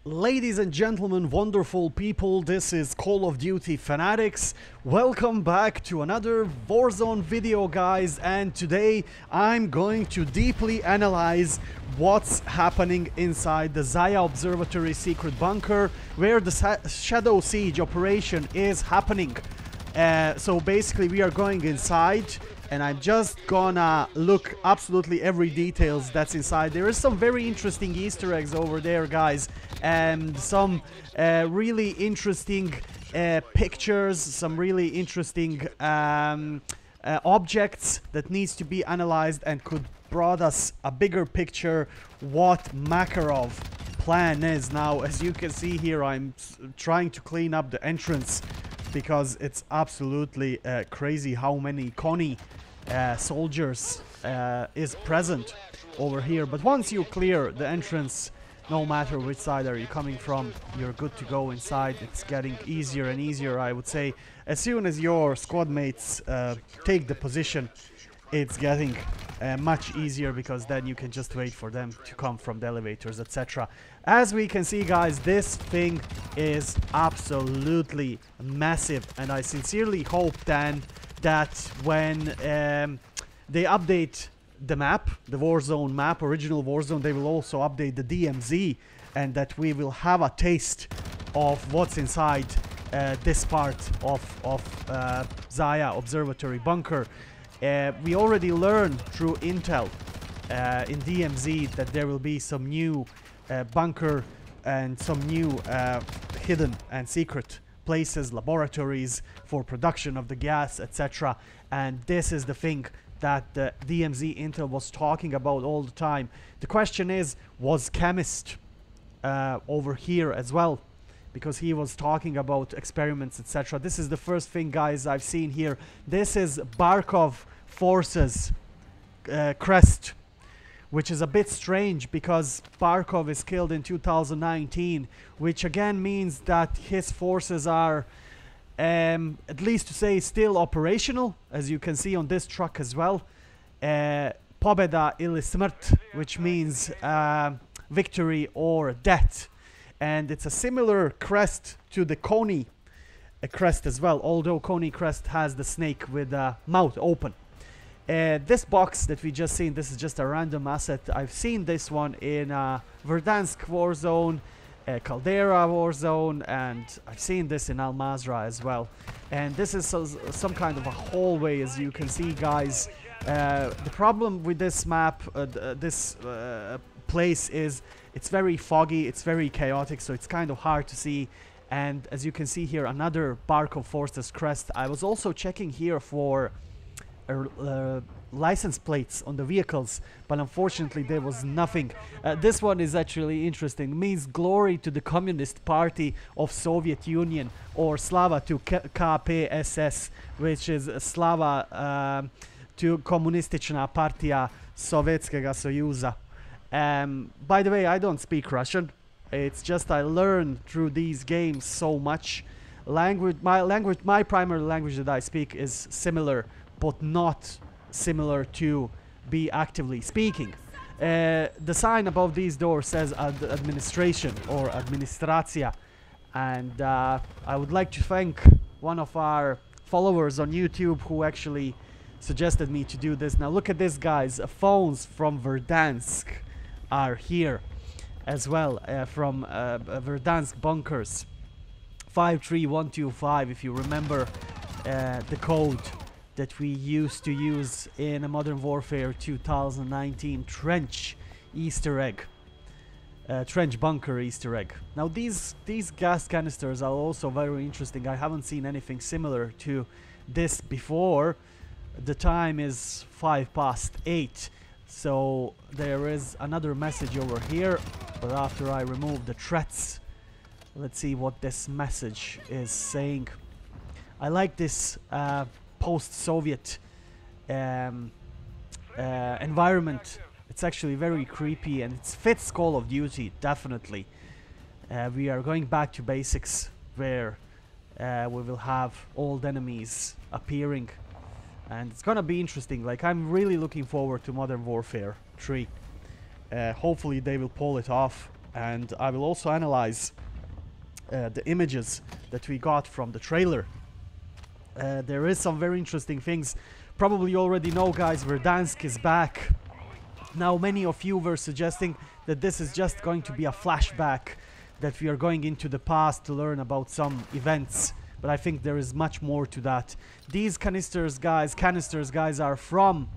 Ladies and gentlemen, wonderful people, this is Call of Duty Fanatics. Welcome back to another Warzone video, guys, and today I'm going to deeply analyze what's happening inside the ZAYA Observatory secret bunker, where the Shadow Siege operation is happening. So basically we are going inside, and I'm just gonna look absolutely every details that's inside. There is some very interesting Easter eggs over there, guys, and some really interesting pictures, some really interesting objects that needs to be analyzed and could brought us a bigger picture what Makarov plan is. Now, as you can see here, I'm trying to clean up the entrance because it's absolutely crazy how many Connie soldiers is present over here. But once you clear the entrance, no matter which side are you coming from, you're good to go inside. It's getting easier and easier, I would say. As soon as your squad mates take the position, it's getting much easier, because then you can just wait for them to come from the elevators, etc. As we can see, guys, this thing is absolutely massive, and I sincerely hope then that when they update the map, the Warzone map, original Warzone, they will also update the DMZ, and that we will have a taste of what's inside this part of ZAYA Observatory bunker. We already learned through intel in DMZ that there will be some new bunker and some new hidden and secret places, laboratories for production of the gas, etc. And this is the thing that the DMZ intel was talking about all the time. The question is, was Chemist over here as well? Because he was talking about experiments, etc. This is the first thing, guys, I've seen here. This is Barkov Forces crest, which is a bit strange because Barkov is killed in 2019, which again means that his forces are, at least to say, still operational, as you can see on this truck as well. Pobeda ili smrt, which means victory or death. And it's a similar crest to the Coney crest as well, although Coney crest has the snake with the mouth open. This box that we just seen, this is just a random asset. I've seen this one in Verdansk Warzone, Caldera Warzone, and I've seen this in Al Mazrah as well. And this is some kind of a hallway, as you can see, guys. The problem with this map, this place, is it's very foggy, it's very chaotic, so it's kind of hard to see. And as you can see here, another Barkov Forces crest. I was also checking here for license plates on the vehicles, but unfortunately there was nothing. This one is actually interesting. It means glory to the Communist Party of Soviet Union, or Slava to KPSS, which is Slava to Komunistična partija Sovjetskega Sojuza. By the way, I don't speak Russian. It's just I learned through these games so much. My primary language that I speak is similar, but not similar to be actively speaking. The sign above these doors says administration or administracja, and I would like to thank one of our followers on YouTube who actually suggested me to do this. Now look at this, guys. Phones from Verdansk are here as well, from Verdansk bunkers 53125, if you remember the code that we used to use in a Modern Warfare 2019 trench Easter egg, trench bunker Easter egg. Now these gas canisters are also very interesting. I haven't seen anything similar to this before. The time is 8:05, so there is another message over here, but after I remove the threats, let's see what this message is saying. I like this post-Soviet environment. It's actually very creepy, and it fits Call of Duty, definitely. We are going back to basics, where we will have old enemies appearing, and it's gonna be interesting. Like, I'm really looking forward to Modern Warfare 3. Hopefully they will pull it off And I will also analyze the images that we got from the trailer. There is some very interesting things. Probably you already know, guys, Verdansk is back. Now many of you were suggesting that this is just going to be a flashback, that we are going into the past to learn about some events, but I think there is much more to that. These canisters guys are from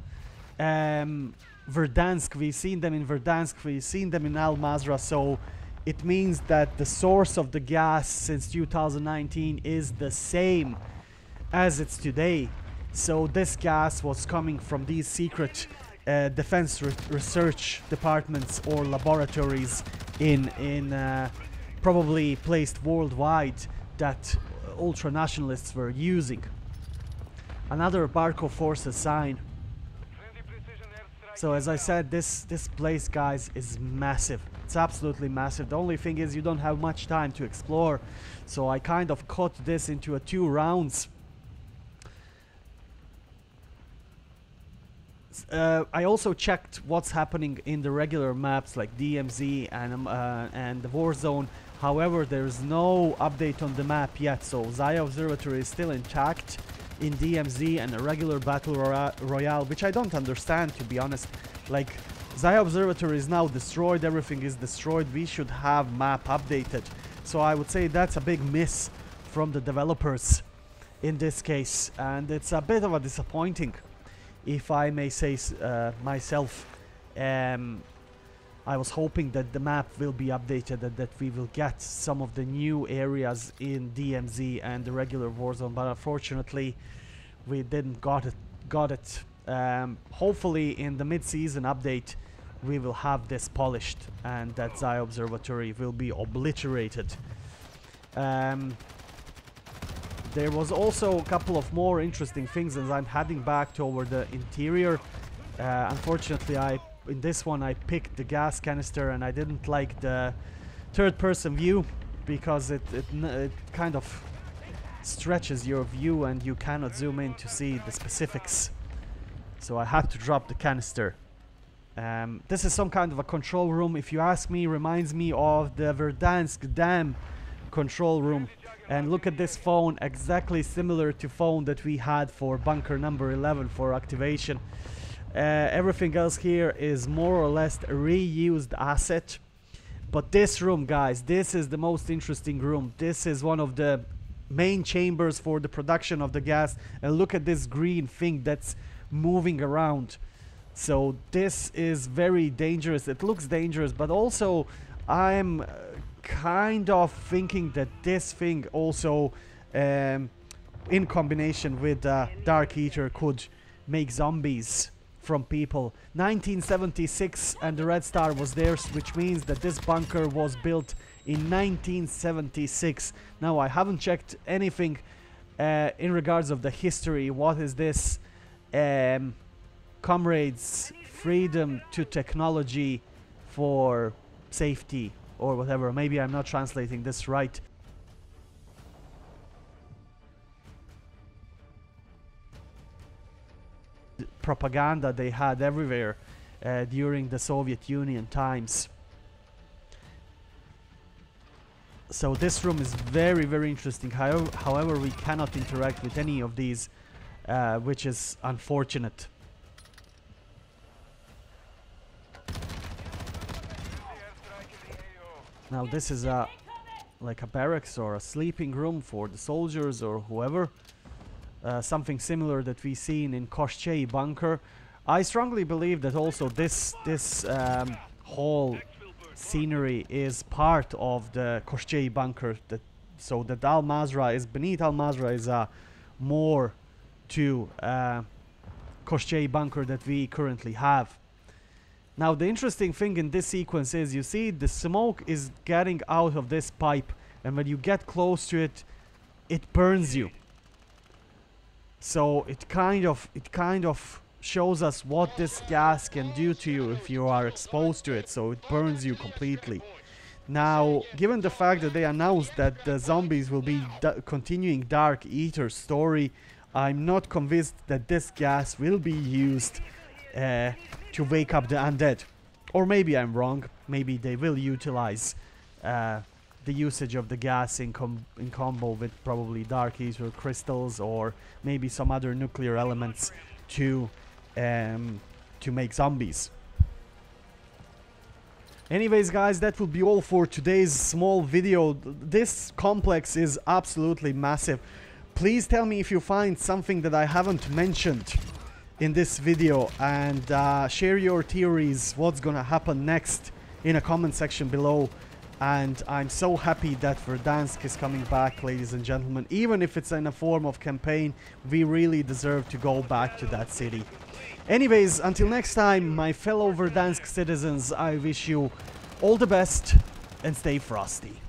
Verdansk. We've seen them in Verdansk, we've seen them in Al Mazrah, so it means that the source of the gas since 2019 is the same as it's today. So this gas was coming from these secret defense research departments or laboratories in probably placed worldwide that ultra-nationalists were using. Another Barco Forces sign. So as I said, this place, guys, is massive. It's absolutely massive. The only thing is you don't have much time to explore, so I kind of cut this into 2 rounds. I also checked what's happening in the regular maps like DMZ and the Warzone. However, there's no update on the map yet, so ZAYA Observatory is still intact in DMZ and a regular Battle Royale, which I don't understand, to be honest. Like, ZAYA Observatory is now destroyed, everything is destroyed, we should have map updated. So I would say that's a big miss from the developers in this case, and it's a bit of a disappointing, if I may say myself. I was hoping that the map will be updated and that we will get some of the new areas in DMZ and the regular Warzone, but unfortunately we didn't got it. Hopefully in the mid-season update we will have this polished and that ZAYA Observatory will be obliterated. There was also a couple of more interesting things as I'm heading back toward the interior. Unfortunately, in this one I picked the gas canister and I didn't like the third-person view because it kind of stretches your view and you cannot zoom in to see the specifics. So I had to drop the canister. This is some kind of a control room. If you ask me, reminds me of the Verdansk Dam control room. And look at this phone, exactly similar to phone that we had for bunker number 11 for activation. Everything else here is more or less a reused asset. But this room, guys, this is the most interesting room. This is one of the main chambers for the production of the gas. And look at this green thing that's moving around. So this is very dangerous. It looks dangerous, but also I'm kind of thinking that this thing also in combination with Dark Eater could make zombies from people. 1976 and the Red Star was there, which means that this bunker was built in 1976. Now I haven't checked anything in regards of the history. What is this? Comrades, freedom to technology for safety or whatever. Maybe I'm not translating this right. Propaganda they had everywhere during the Soviet Union times. So this room is very, very interesting. However, we cannot interact with any of these, which is unfortunate. Now this is like a barracks or a sleeping room for the soldiers or whoever. Something similar that we seen in Koschei bunker. I strongly believe that also this whole scenery is part of the Koschei bunker. So that Al Mazrah is beneath Al Mazrah is more to Koschei bunker that we currently have. Now the interesting thing in this sequence is you see the smoke is getting out of this pipe, and when you get close to it, it burns you. So it kind of shows us what this gas can do to you if you are exposed to it. So it burns you completely. Now, given the fact that they announced that the zombies will be continuing Dark Eater story, I'm not convinced that this gas will be used to wake up the undead Or maybe I'm wrong. Maybe they will utilize the usage of the gas in combo with probably dark ether crystals or maybe some other nuclear elements to make zombies. Anyways, guys, that will be all for today's small video. This complex is absolutely massive. Please tell me if you find something that I haven't mentioned in this video, and share your theories what's gonna happen next in a comment section below. And I'm so happy that Verdansk is coming back, ladies and gentlemen. Even if it's in a form of campaign, we really deserve to go back to that city. Anyways, until next time, my fellow Verdansk citizens, I wish you all the best and stay frosty.